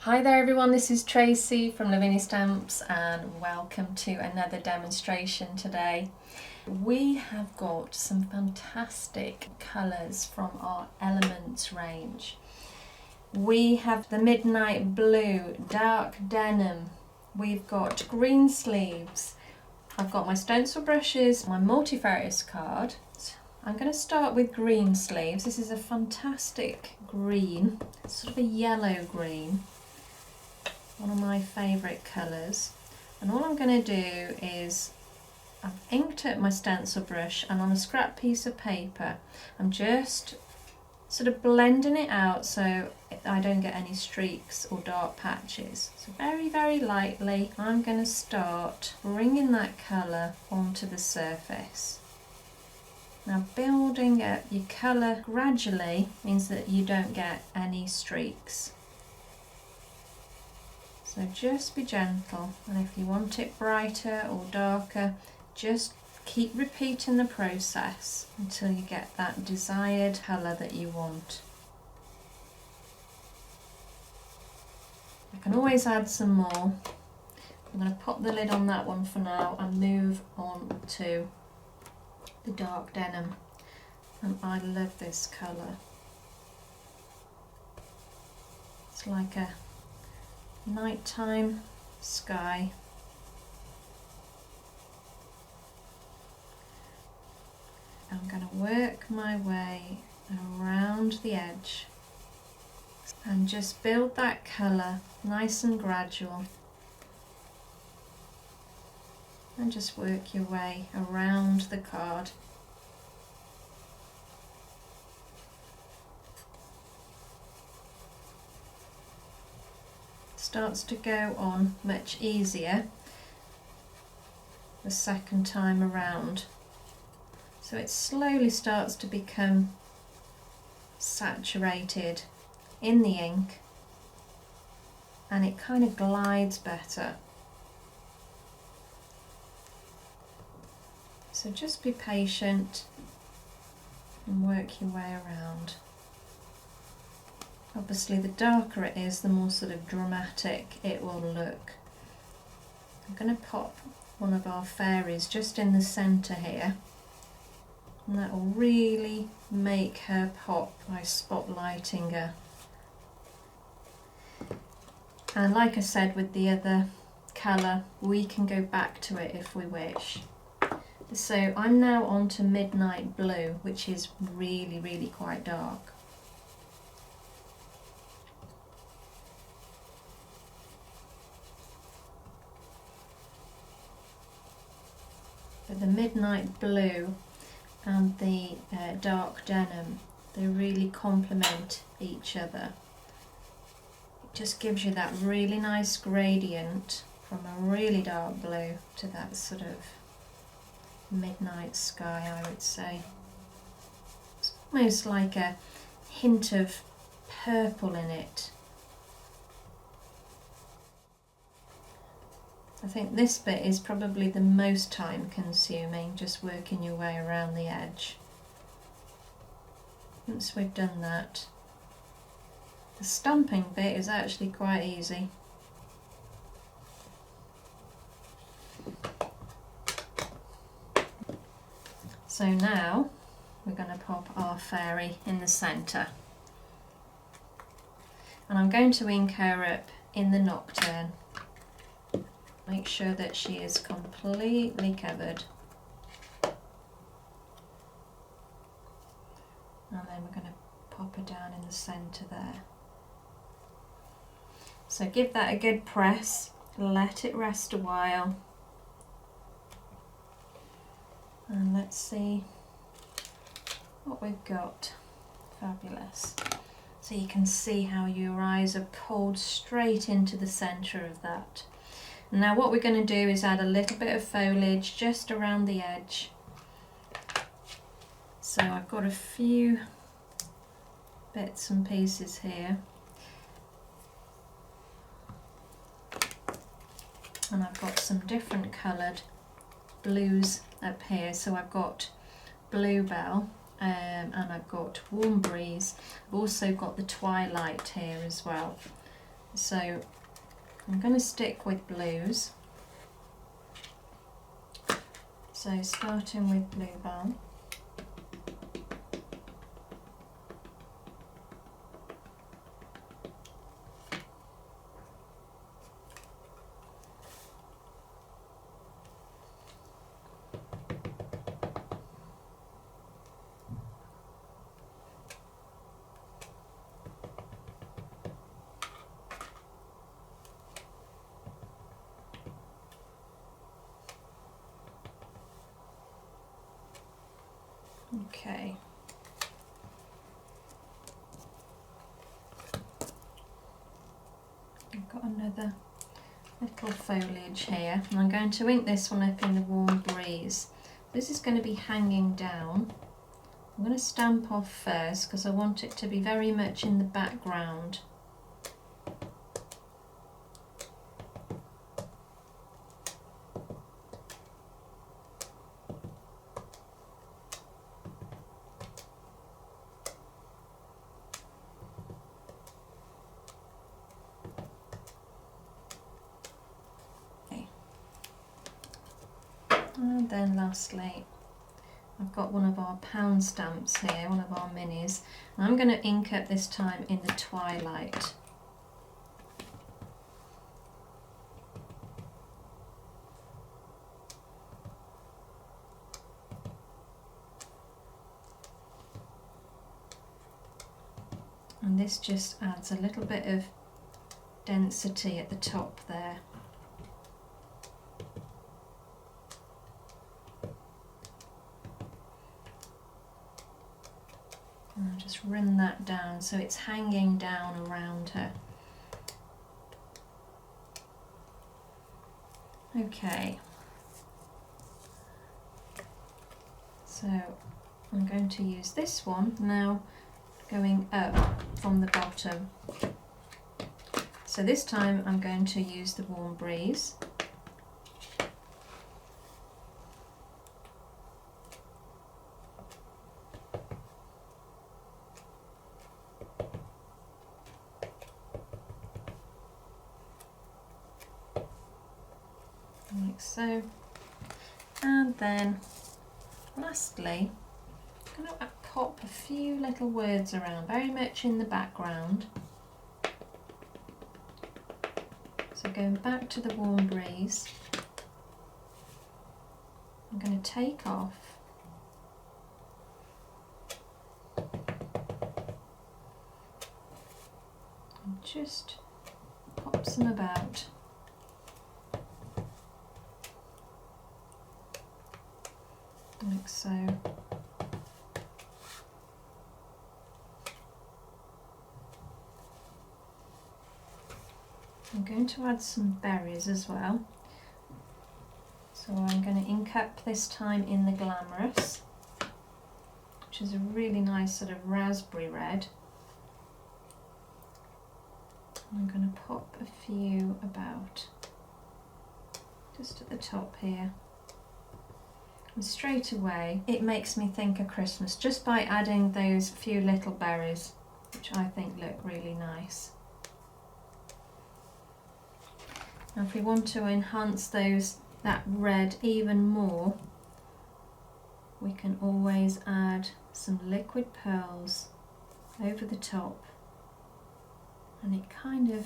Hi there everyone, this is Tracy from Lavinia Stamps and welcome to another demonstration today. We have got some fantastic colours from our Elements range. We have the Midnight Blue, Dark Denim, we've got Greensleeves, I've got my stencil brushes, my Multifarious card. I'm going to start with Greensleeves. This is a fantastic green, sort of a yellow green. One of my favourite colours, and all I'm going to do is I've inked up my stencil brush, and on a scrap piece of paper I'm just sort of blending it out so I don't get any streaks or dark patches. So very lightly I'm going to start bringing that colour onto the surface. Now building up your colour gradually means that you don't get any streaks. So just be gentle, and if you want it brighter or darker, just keep repeating the process until you get that desired colour that you want. I can always add some more. I'm going to pop the lid on that one for now and move on to the dark denim. And I love this colour. It's like a nighttime sky. I'm going to work my way around the edge and just build that colour nice and gradual, and just work your way around the card. Starts to go on much easier the second time around, so it slowly starts to become saturated in the ink and it kind of glides better. So just be patient and work your way around. Obviously the darker it is, the more sort of dramatic it will look. I'm going to pop one of our fairies just in the centre here, and that will really make her pop by spotlighting her. And like I said with the other colour, we can go back to it if we wish. So I'm now on to Midnight Blue, which is really quite dark. But the Midnight Blue and the dark denim, they really complement each other. It just gives you that really nice gradient from a really dark blue to that sort of midnight sky, I would say. It's almost like a hint of purple in it. I think this bit is probably the most time consuming, just working your way around the edge. Once we've done that, the stamping bit is actually quite easy. So now we're going to pop our fairy in the centre, and I'm going to ink her up in the Nocturn. Make sure that she is completely covered. And then we're going to pop her down in the centre there. So give that a good press, let it rest a while. And let's see what we've got. Fabulous. So you can see how your eyes are pulled straight into the centre of that. Now what we're going to do is add a little bit of foliage just around the edge. So I've got a few bits and pieces here, and I've got some different coloured blues up here. So I've got Blue Belle and I've got Warm Breeze. I've also got the Twilight here as well. So I'm going to stick with blues. So starting with Blue Belle. Okay. I've got another little foliage here, and I'm going to ink this one up in the Warm Breeze. This is going to be hanging down. I'm going to stamp off first because I want it to be very much in the background. And then lastly, I've got one of our pound stamps here, one of our minis, and I'm going to ink up this time in the Twilight. And this just adds a little bit of density at the top there. And I'll just run that down so it's hanging down around her. Okay, so I'm going to use this one now, going up from the bottom. So this time I'm going to use the Warm Breeze. Like so. And then lastly, I'm going to pop a few little words around, very much in the background. So going back to the Warm Breeze, I'm going to take off and just pop some about. Like so. I'm going to add some berries as well. So I'm going to ink up this time in the Glamorous, which is a really nice sort of raspberry red. I'm going to pop a few about just at the top here. And straight away it makes me think of Christmas just by adding those few little berries, which I think look really nice. Now if we want to enhance that red even more, we can always add some liquid pearls over the top, and it kind of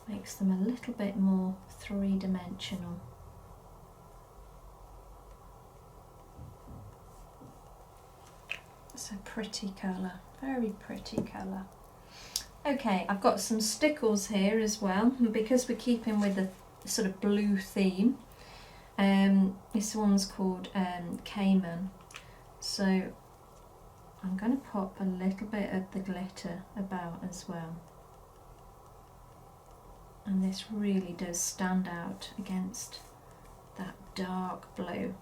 makes them a little bit more three-dimensional. It's a pretty colour, very pretty colour. Okay, I've got some Stickles here as well, and because we're keeping with the sort of blue theme, this one's called Cayman. So I'm going to pop a little bit of the glitter about as well. And this really does stand out against that dark blue.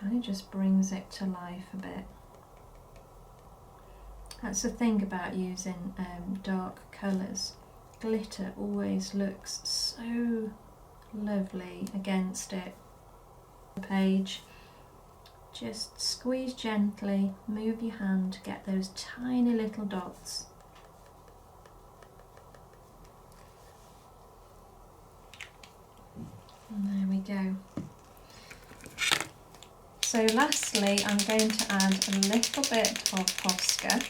Kind of just brings it to life a bit. That's the thing about using dark colours. Glitter always looks so lovely against it. The page, just squeeze gently, move your hand to get those tiny little dots. And there we go. So lastly, I'm going to add a little bit of Posca.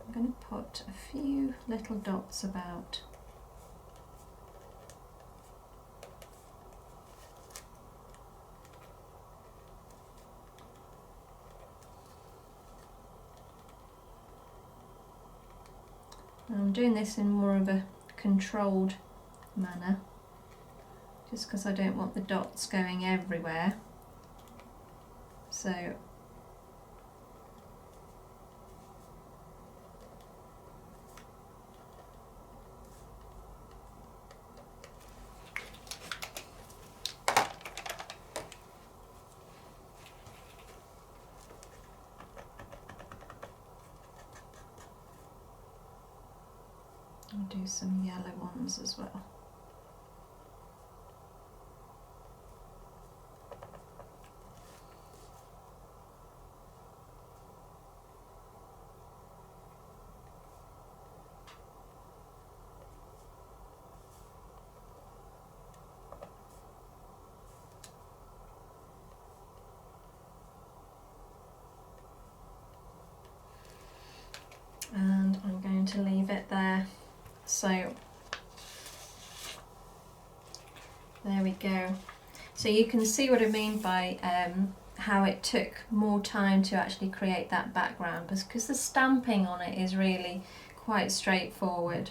I'm going to put a few little dots about. I'm doing this in more of a controlled manner, just because I don't want the dots going everywhere. So I'll do some yellow ones as well. And I'm going to leave it there. So there we go. So you can see what I mean by how it took more time to actually create that background, because the stamping on it is really quite straightforward.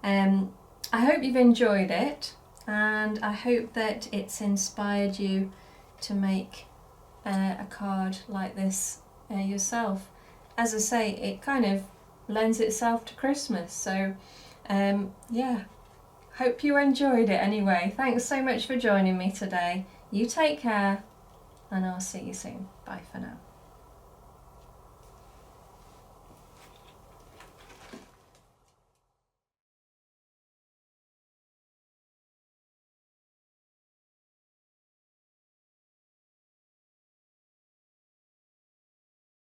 I hope you've enjoyed it, and I hope that it's inspired you to make a card like this yourself. As I say, it kind of lends itself to Christmas, so yeah, hope you enjoyed it anyway. Thanks so much for joining me today. You take care, and I'll see you soon. Bye for now.